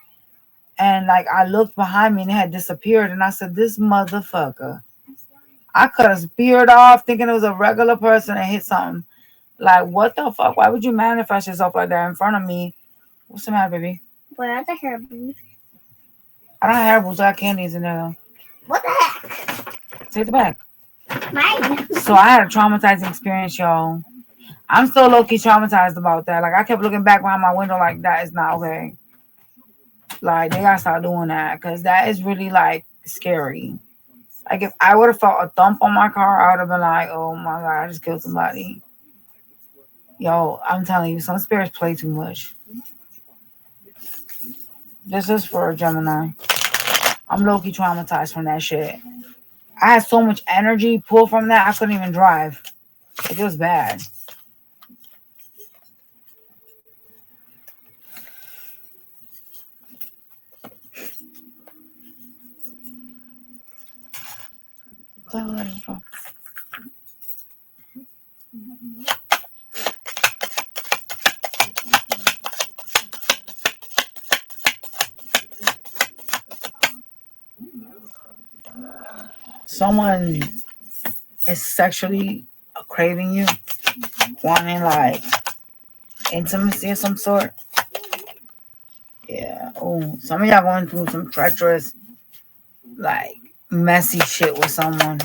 And like I looked behind me and it had disappeared, and I said, this motherfucker. I could have speared off thinking it was a regular person and hit something. Like, what the fuck? Why would you manifest yourself like that in front of me? What's the matter, baby? Where are the hairboos? I don't have hair boots. I got candies in there. What the heck? Take the back. Mine. So I had a traumatizing experience, y'all. I'm still low-key traumatized about that. Like, I kept looking back behind my window like, that is not okay. Like, they gotta stop doing that because that is really, like, scary. Like if I would have felt a thump on my car, I would have been like, oh my God, I just killed somebody. Yo, I'm telling you, some spirits play too much. This is for a Gemini. I'm low-key traumatized from that shit. I had so much energy pulled from that, I couldn't even drive. It was bad. Someone is sexually craving you, wanting like intimacy of some sort. Yeah. Oh, some of y'all going through some treacherous, like messy shit with someone.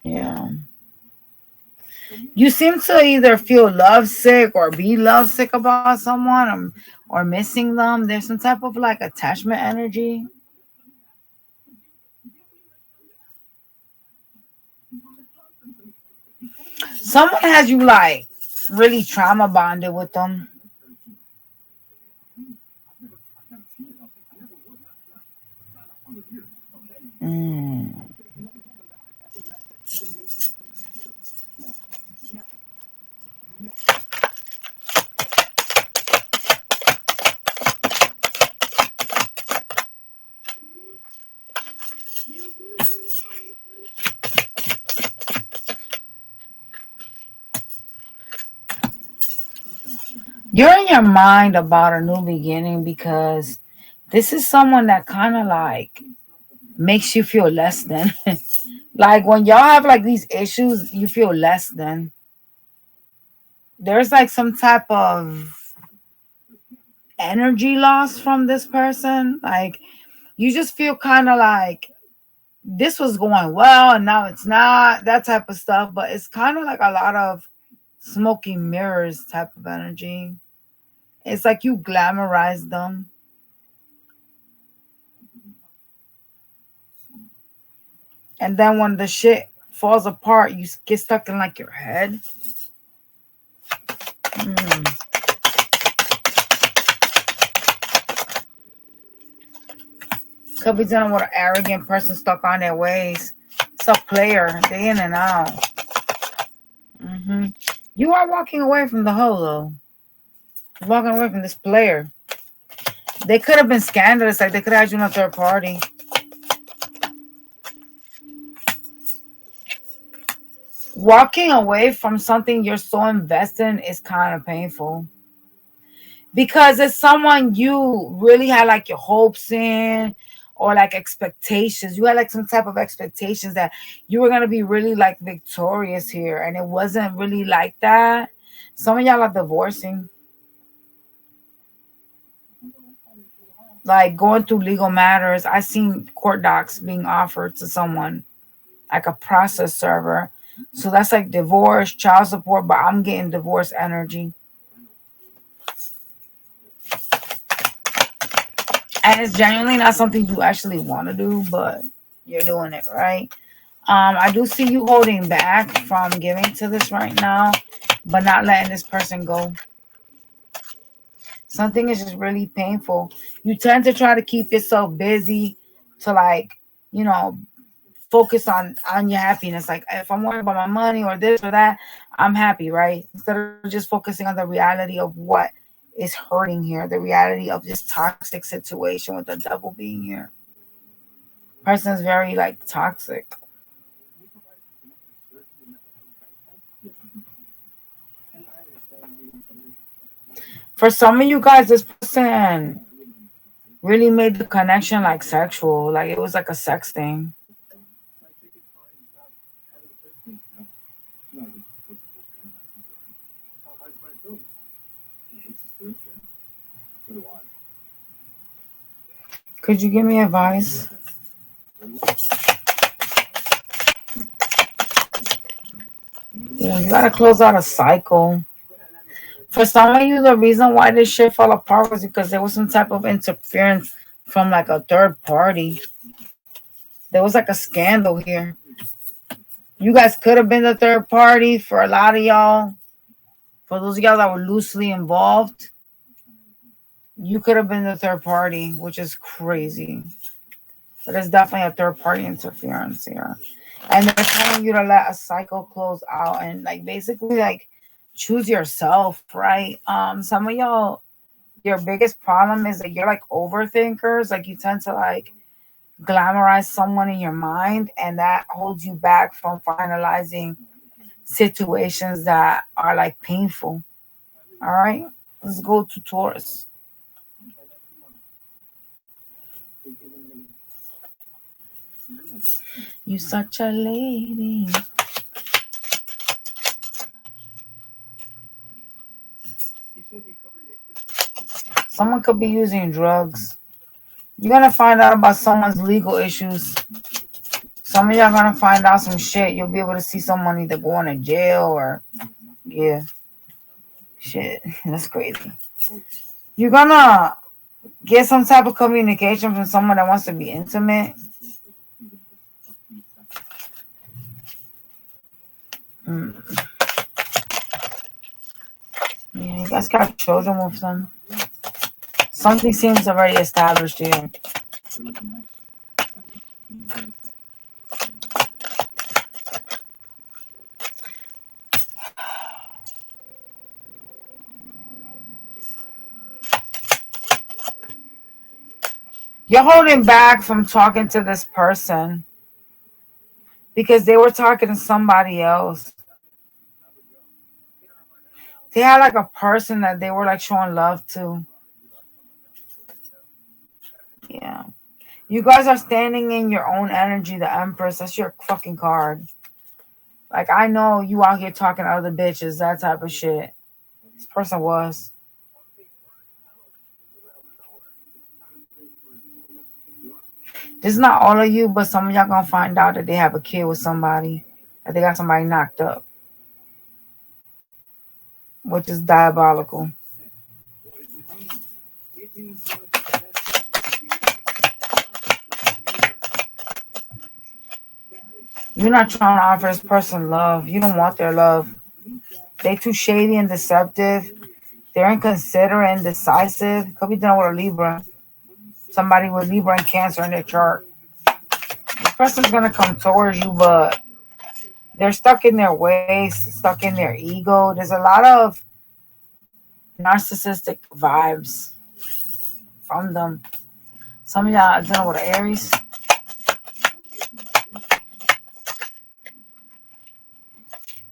Yeah. You seem to either feel lovesick or be lovesick about someone, or missing them. There's some type of like attachment energy. Someone has you like really trauma bonded with them. You're in your mind about a new beginning because this is someone that kind of like makes you feel less than. Like when y'all have like these issues, you feel less than. There's like some type of energy loss from this person. Like you just feel kind of like this was going well and now it's not, that type of stuff. But it's kind of like a lot of smoky mirrors type of energy. It's like you glamorize them. And then when the shit falls apart, you get stuck in like your head. Could be dealing with an arrogant person stuck on their ways. It's a player. They in and out. You are walking away from the hoe, though. You're walking away from this player. They could have been scandalous. Like they could have had you in a third party. Walking away from something you're so invested in is kind of painful. Because it's someone you really had like your hopes in, or like expectations. You had like some type of expectations that you were going to be really like victorious here. And it wasn't really like that. Some of y'all are divorcing. Like going through legal matters. I seen court docs being offered to someone, like a process server. So that's like divorce, child support, but I'm getting divorce energy. And it's genuinely not something you actually want to do, but you're doing it, right? I do see you holding back from giving to this right now, but not letting this person go. Something is just really painful. You tend to try to keep yourself busy to like, you know, focus on your happiness. Like if I'm worried about my money or this or that, I'm happy, right? Instead of just focusing on the reality of what is hurting here, the reality of this toxic situation with the devil being here. Person is very like toxic. For some of you guys, this person really made the connection like sexual, like it was like a sex thing. Could you give me advice? Yeah, you gotta close out a cycle. For some of you, the reason why this shit fell apart was because there was some type of interference from like a third party. There was like a scandal here. You guys could have been the third party for a lot of y'all. For those of y'all that were loosely involved, you could have been the third party, which is crazy. But it's definitely a third party interference here. And they're telling you to let a cycle close out and like basically like choose yourself, right? Some of y'all, your biggest problem is that you're like overthinkers. Like you tend to like glamorize someone in your mind, and that holds you back from finalizing situations that are like painful. All right, let's go to Taurus. You such a lady. Someone could be using drugs. You're gonna find out about someone's legal issues. Some of y'all gonna find out some shit. You'll be able to see someone either going to jail or yeah. Shit. That's crazy. You're gonna get some type of communication from someone that wants to be intimate. Yeah, you guys got children with them. Something seems already established here. You're holding back from talking to this person because they were talking to somebody else. They had like a person that they were like showing love to. Yeah. You guys are standing in your own energy, the Empress. That's your fucking card. Like, I know you out here talking to other bitches, that type of shit. This person was. This is not all of you, but some of y'all gonna find out that they have a kid with somebody, that they got somebody knocked up, which is diabolical. You're not trying to offer this person love. You don't want their love. They too shady and deceptive. They're inconsiderate and decisive. Could be dealing with a Libra. Somebody with Libra and Cancer in their chart. This person's gonna come towards you, but they're stuck in their ways, stuck in their ego. There's a lot of narcissistic vibes from them. Some of y'all are dealing with Aries.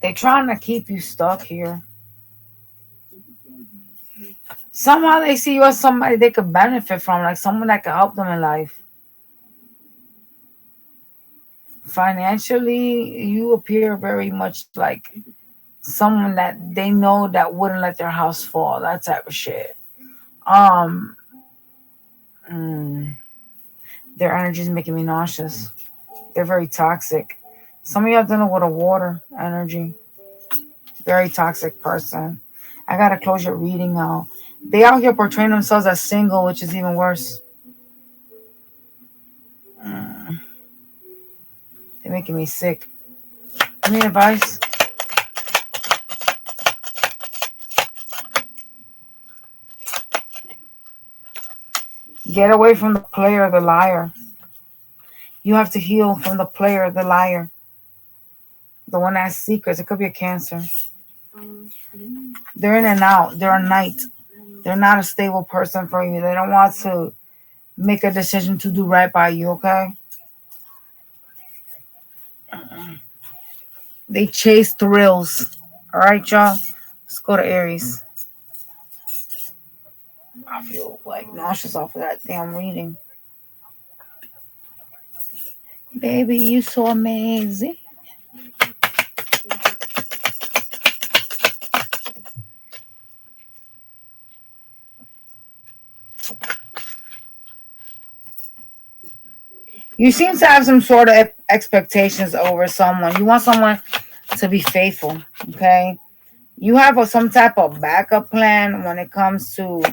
They're trying to keep you stuck here. Somehow they see you as somebody they could benefit from, like someone that could help them in life. Financially, you appear very much like someone that they know that wouldn't let their house fall, that type of shit. Their energy is making me nauseous. They're very toxic. Some of y'all dealing with a water energy. Very toxic person. I gotta close your reading now. They out here portraying themselves as single, which is even worse. They're making me sick. Give me advice. Get away from the player, the liar. You have to heal from the player, the liar. The one that has secrets. It could be a Cancer. They're in and out. They're a knight. They're not a stable person for you. They don't want to make a decision to do right by you, okay? They chase thrills. All right, y'all? Let's go to Aries. I feel like nauseous off of that damn reading. Baby, you so amazing. You seem to have some sort of expectations over someone. You want someone to be faithful, okay? You have some type of backup plan when it comes to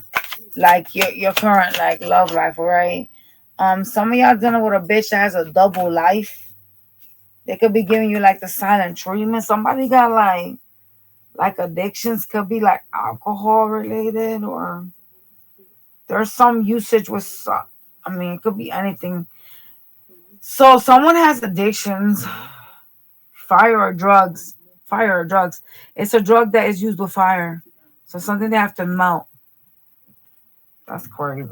like your current like love life, right? Some of y'all dealing with a bitch that has a double life. They could be giving you like the silent treatment. Somebody got like addictions, could be like alcohol related, or there's some usage with, I mean, it could be anything. So someone has addictions, fire or drugs. Fire or drugs. It's a drug that is used with fire. So something they have to melt. That's crazy.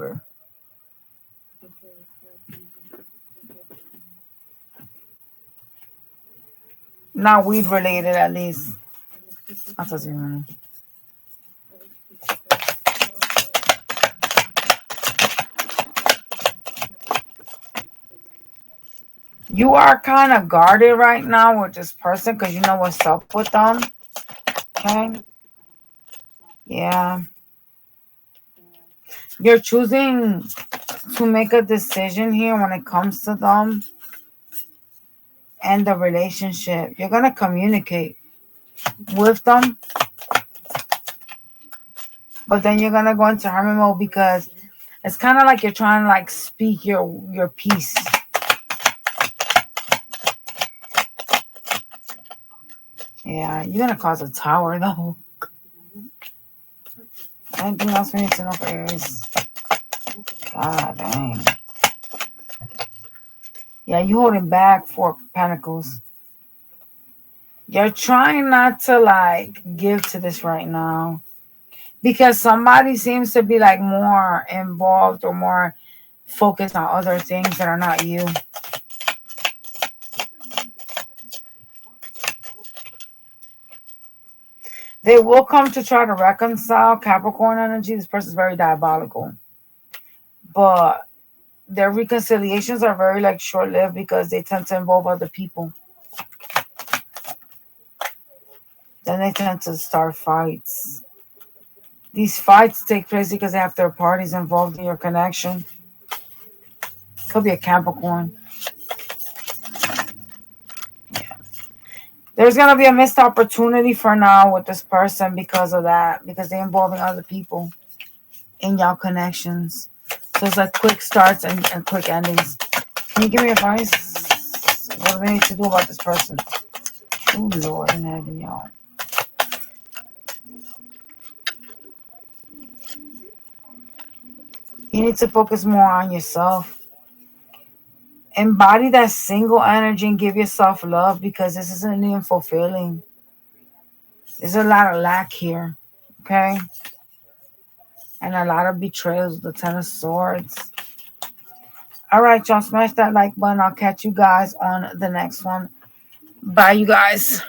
Not weed related, at least. That's what you mean. You are kind of guarded right now with this person because you know what's up with them. Okay. Yeah. You're choosing to make a decision here when it comes to them and the relationship. You're going to communicate with them, but then you're going to go into hermit mode because it's kind of like you're trying to like speak your piece. Yeah, you're going to cause a tower though. Anything else we need to know for Aries? God dang. Yeah, you holding back 4 Pentacles. You're trying not to like give to this right now because somebody seems to be like more involved or more focused on other things that are not you. They will come to try to reconcile. Capricorn energy. This person's very diabolical, but their reconciliations are very like short-lived because they tend to involve other people. Then they tend to start fights. These fights take place because they have third parties involved in your connection. Could be a Capricorn. Yeah. There's going to be a missed opportunity for now with this person because of that. Because they're involving other people in y'all connections. So it's like quick starts and quick endings. Can you give me advice? What do we need to do about this person? Oh, Lord in heaven, y'all. You need to focus more on yourself. Embody that single energy and give yourself love because this isn't even fulfilling. There's a lot of lack here, okay? And a lot of betrayals, the 10 of Swords. All right, y'all, smash that like button. I'll catch you guys on the next one. Bye, you guys.